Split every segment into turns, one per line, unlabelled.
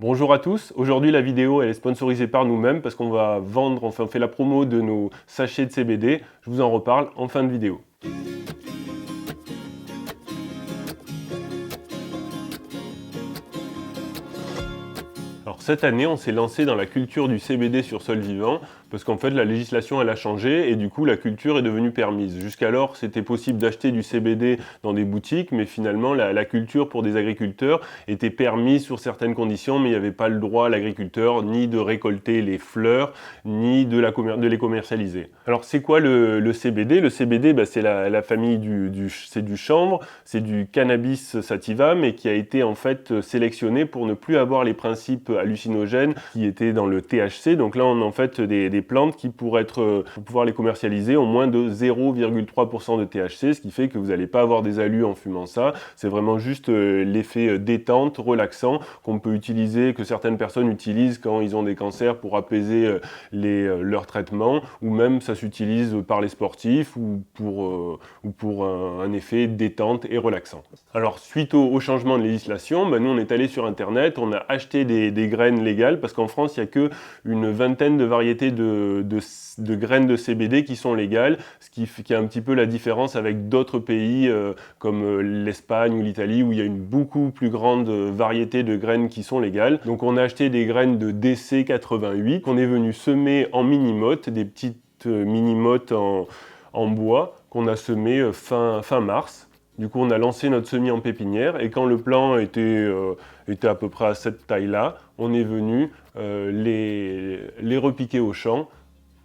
Bonjour à tous, aujourd'hui la vidéo elle est sponsorisée par nous-mêmes parce qu'on va vendre, enfin on fait la promo de nos sachets de CBD, je vous en reparle en fin de vidéo. Alors cette année, on s'est lancé dans la culture du CBD sur sol vivant parce qu'en fait la législation elle a changé et du coup la culture est devenue permise. Jusqu'alors c'était possible d'acheter du CBD dans des boutiques mais finalement la culture pour des agriculteurs était permise sur certaines conditions mais il n'y avait pas le droit à l'agriculteur ni de récolter les fleurs ni de les commercialiser. Alors c'est quoi le CBD? Le CBD c'est la famille c'est du chanvre, c'est du cannabis sativa mais qui a été en fait sélectionné pour ne plus avoir les principes hallucinogènes qui étaient dans le THC. Donc là on a en fait des plantes qui pourraient pour pouvoir les commercialiser ont moins de 0,3% de THC, ce qui fait que vous n'allez pas avoir des allus en fumant ça. C'est vraiment juste l'effet détente, relaxant qu'on peut utiliser, que certaines personnes utilisent quand ils ont des cancers pour apaiser leurs traitements, ou même ça s'utilise par les sportifs ou pour un effet détente et relaxant. Alors suite au changement de législation, nous on est allé sur internet, on a acheté des graines légales parce qu'en France il n'y a qu'une vingtaine de variétés de graines de CBD qui sont légales, ce qui est un petit peu la différence avec d'autres pays comme l'Espagne ou l'Italie où il y a une beaucoup plus grande variété de graines qui sont légales. Donc on a acheté des graines de DC88 qu'on est venu semer en mini-mottes, des petites mini-mottes en bois qu'on a semées fin mars. Du coup, on a lancé notre semis en pépinière et quand le plant était à peu près à cette taille-là, on est venu les repiquer au champ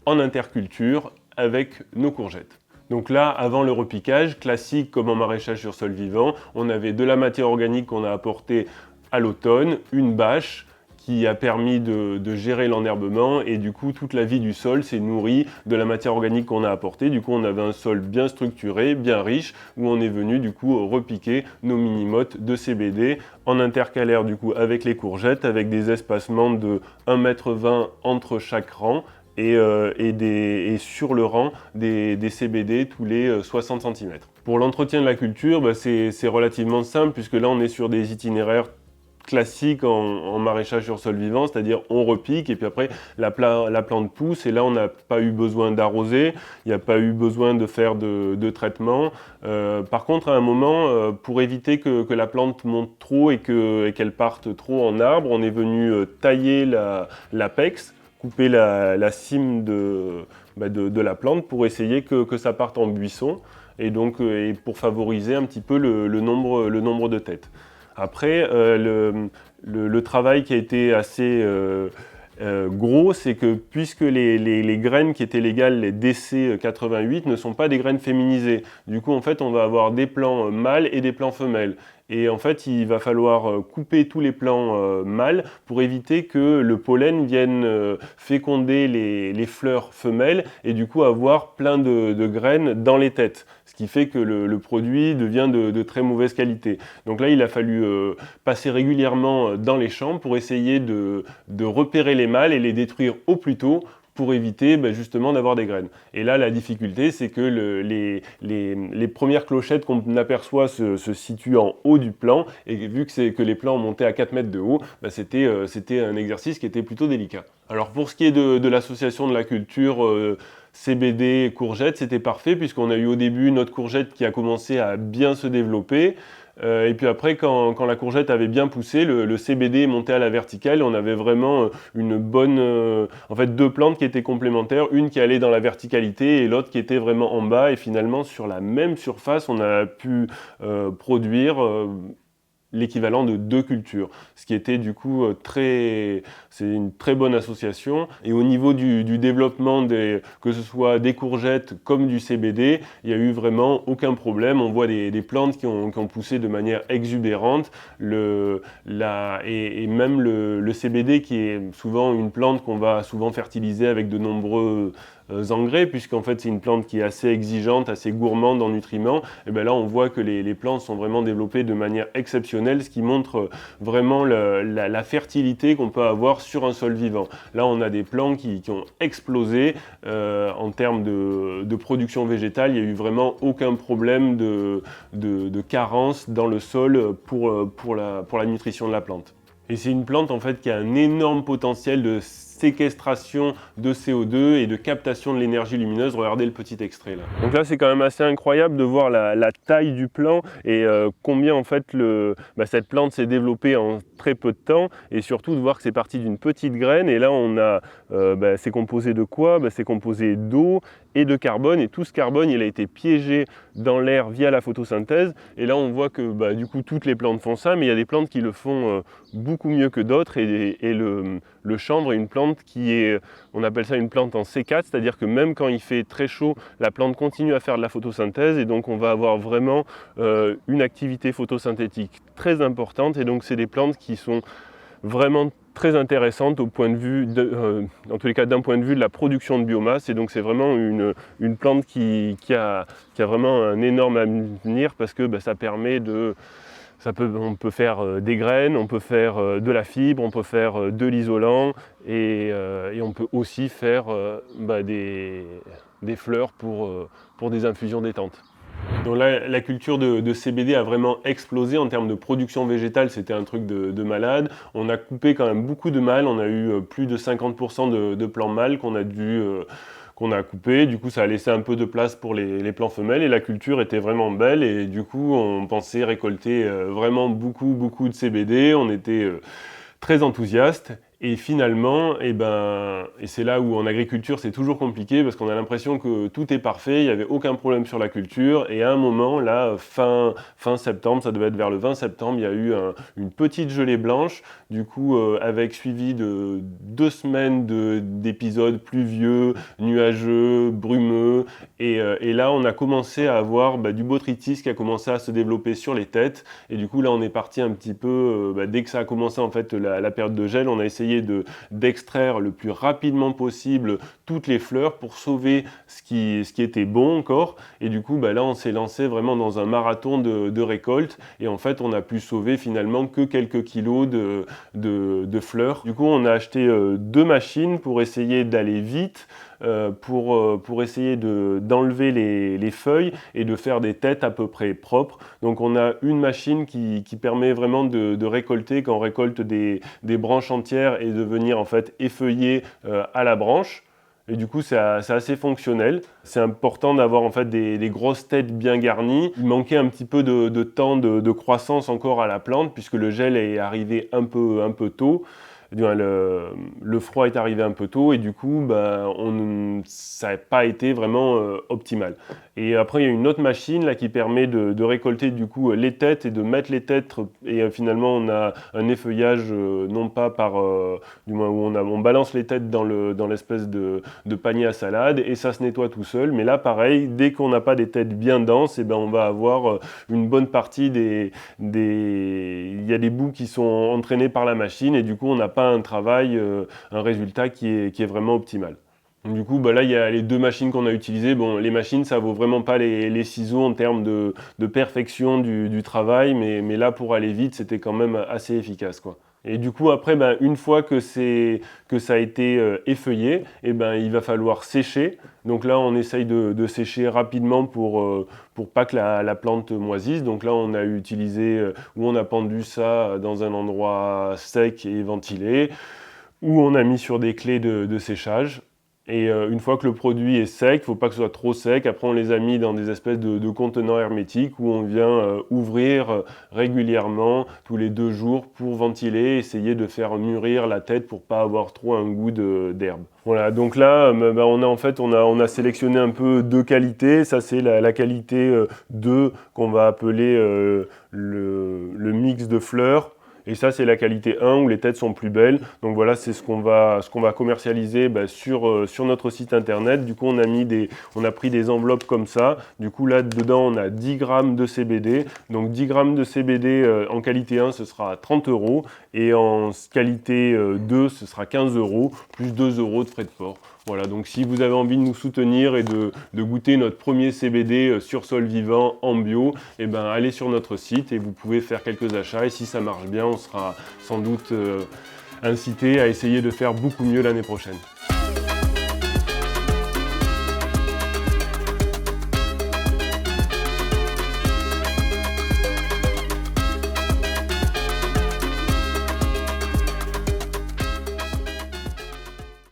en interculture avec nos courgettes. Donc là, avant le repiquage, classique comme en maraîchage sur sol vivant, on avait de la matière organique qu'on a apportée à l'automne, une bâche, qui a permis de gérer l'enherbement et du coup toute la vie du sol s'est nourrie de la matière organique qu'on a apportée. Du coup on avait un sol bien structuré, bien riche où on est venu du coup repiquer nos mini-mottes de CBD en intercalaire du coup avec les courgettes avec des espacements de 1,20 m entre chaque rang et sur le rang des CBD tous les 60 cm. Pour l'entretien de la culture, c'est relativement simple puisque là on est sur des itinéraires classique en maraîchage sur sol vivant, c'est-à-dire on repique et puis après la plante pousse et là on n'a pas eu besoin d'arroser, il n'y a pas eu besoin de faire de traitement. Par contre à un moment, pour éviter que la plante monte trop et qu'elle parte trop en arbre, on est venu tailler l'apex, couper la cime de la plante pour essayer que ça parte en buisson et donc et pour favoriser un petit peu le nombre de têtes. Après, le travail qui a été assez gros, c'est que puisque les graines qui étaient légales, les DC88, ne sont pas des graines féminisées. Du coup, en fait, on va avoir des plants mâles et des plants femelles. Et en fait, il va falloir couper tous les plants mâles pour éviter que le pollen vienne féconder les fleurs femelles et du coup avoir plein de graines dans les têtes. Ce qui fait que le produit devient de très mauvaise qualité. Donc là, il a fallu passer régulièrement dans les champs pour essayer de repérer les mâles et les détruire au plus tôt pour éviter justement d'avoir des graines. Et là, la difficulté, c'est que les premières clochettes qu'on aperçoit se situent en haut du plant, et vu que les plants montaient à 4 mètres de haut, c'était un exercice qui était plutôt délicat. Alors pour ce qui est de l'association de la culture CBD courgette, c'était parfait, puisqu'on a eu au début notre courgette qui a commencé à bien se développer, et puis après, quand la courgette avait bien poussé, le CBD est monté à la verticale et on avait vraiment une bonne... en fait, deux plantes qui étaient complémentaires, une qui allait dans la verticalité et l'autre qui était vraiment en bas. Et finalement, sur la même surface, on a pu produire l'équivalent de 2 cultures, ce qui était du coup c'est une très bonne association. Et au niveau du développement que ce soit des courgettes comme du CBD, il n'y a eu vraiment aucun problème. On voit des plantes qui ont poussé de manière exubérante, et même le CBD qui est souvent une plante qu'on va souvent fertiliser avec de nombreux engrais, puisqu'en fait c'est une plante qui est assez exigeante, assez gourmande en nutriments. Et bien là on voit que les plantes sont vraiment développées de manière exceptionnelle, ce qui montre vraiment la fertilité qu'on peut avoir sur un sol vivant. Là on a des plants qui ont explosé en termes de production végétale. Il n'y a eu vraiment aucun problème de carence dans le sol pour la nutrition de la plante. Et c'est une plante en fait qui a un énorme potentiel de séquestration de CO2 et de captation de l'énergie lumineuse. Regardez le petit extrait là. Donc là c'est quand même assez incroyable de voir la taille du plant et combien en fait cette plante s'est développée en très peu de temps, et surtout de voir que c'est parti d'une petite graine, et là on a c'est composé de quoi? C'est composé d'eau et de carbone, et tout ce carbone il a été piégé dans l'air via la photosynthèse, et là on voit que du coup toutes les plantes font ça, mais il y a des plantes qui le font beaucoup mieux que d'autres, et le chanvre est une plante qui est, on appelle ça une plante en C4, c'est-à-dire que même quand il fait très chaud, la plante continue à faire de la photosynthèse, et donc on va avoir vraiment une activité photosynthétique très importante, et donc c'est des plantes qui sont vraiment très intéressantes au point de vue, en tous les cas d'un point de vue de la production de biomasse, et donc c'est vraiment une plante qui a vraiment un énorme avenir, parce que ça permet de... on peut faire des graines, on peut faire de la fibre, on peut faire de l'isolant, et on peut aussi faire des fleurs pour des infusions détentes. Donc là, la culture de CBD a vraiment explosé en termes de production végétale, c'était un truc de malade. On a coupé quand même beaucoup de mâles, on a eu plus de 50% de plants mâles qu'on a coupé. Du coup ça a laissé un peu de place pour les plants femelles, et la culture était vraiment belle, et du coup on pensait récolter vraiment beaucoup de CBD, on était très enthousiaste. Et finalement, et c'est là où en agriculture c'est toujours compliqué, parce qu'on a l'impression que tout est parfait, il n'y avait aucun problème sur la culture, et à un moment, là, fin septembre, ça devait être vers le 20 septembre, il y a eu une petite gelée blanche, du coup avec suivi de 2 semaines d'épisodes pluvieux, nuageux, brumeux, et là on a commencé à avoir du botrytis qui a commencé à se développer sur les têtes, et du coup là on est parti un petit peu, dès que ça a commencé en fait la période de gel, on a essayé d'extraire le plus rapidement possible toutes les fleurs pour sauver ce qui était bon encore, et du coup là on s'est lancé vraiment dans un marathon de récolte, et en fait on a pu sauver finalement que quelques kilos de fleurs. Du coup on a acheté 2 machines pour essayer d'aller vite, pour essayer d'enlever les feuilles et de faire des têtes à peu près propres. Donc on a une machine qui permet vraiment de récolter, quand on récolte des branches entières, et de venir en fait effeuiller à la branche. Et du coup c'est assez fonctionnel. C'est important d'avoir en fait des grosses têtes bien garnies. Il manquait un petit peu de temps de croissance encore à la plante, puisque le gel est arrivé un peu tôt. Le froid est arrivé un peu tôt, et du coup ça n'a pas été vraiment optimal. Et après il y a une autre machine là qui permet de récolter du coup les têtes, et de mettre les têtes, et finalement on a un effeuillage non pas du moins où on balance les têtes dans l'espèce de panier à salade, et ça se nettoie tout seul. Mais là pareil, dès qu'on n'a pas des têtes bien denses, on va avoir une bonne partie il y a des bouts qui sont entraînés par la machine, et du coup on n'a pas un travail, un résultat qui est vraiment optimal. Donc, du coup là il y a les 2 machines qu'on a utilisées. Bon, les machines ça vaut vraiment pas les ciseaux en termes de perfection du travail, mais là pour aller vite c'était quand même assez efficace quoi. Et du coup après une fois que ça a été effeuillé, il va falloir sécher. Donc là on essaye de sécher rapidement pour pas que la plante moisisse. Donc là on a utilisé, ou on a pendu ça dans un endroit sec et ventilé, ou on a mis sur des clés de séchage. Et une fois que le produit est sec, il ne faut pas que ce soit trop sec. Après, on les a mis dans des espèces de contenants hermétiques, où on vient ouvrir régulièrement, tous les 2 jours, pour ventiler, essayer de faire mûrir la tête pour pas avoir trop un goût d'herbe. Voilà, donc là, on a sélectionné un peu 2 qualités. Ça, c'est la qualité 2 qu'on va appeler le mix de fleurs. Et ça, c'est la qualité 1 où les têtes sont plus belles. Donc voilà, c'est ce qu'on va commercialiser sur notre site internet. Du coup, on a pris des enveloppes comme ça. Du coup, là, dedans, on a 10 grammes de CBD. Donc 10 grammes de CBD en qualité 1, ce sera 30 €. Et en qualité 2, ce sera 15 €, plus 2 € de frais de port. Voilà, donc si vous avez envie de nous soutenir et de goûter notre premier CBD sur sol vivant en bio, allez sur notre site et vous pouvez faire quelques achats. Et si ça marche bien, on sera sans doute incité à essayer de faire beaucoup mieux l'année prochaine.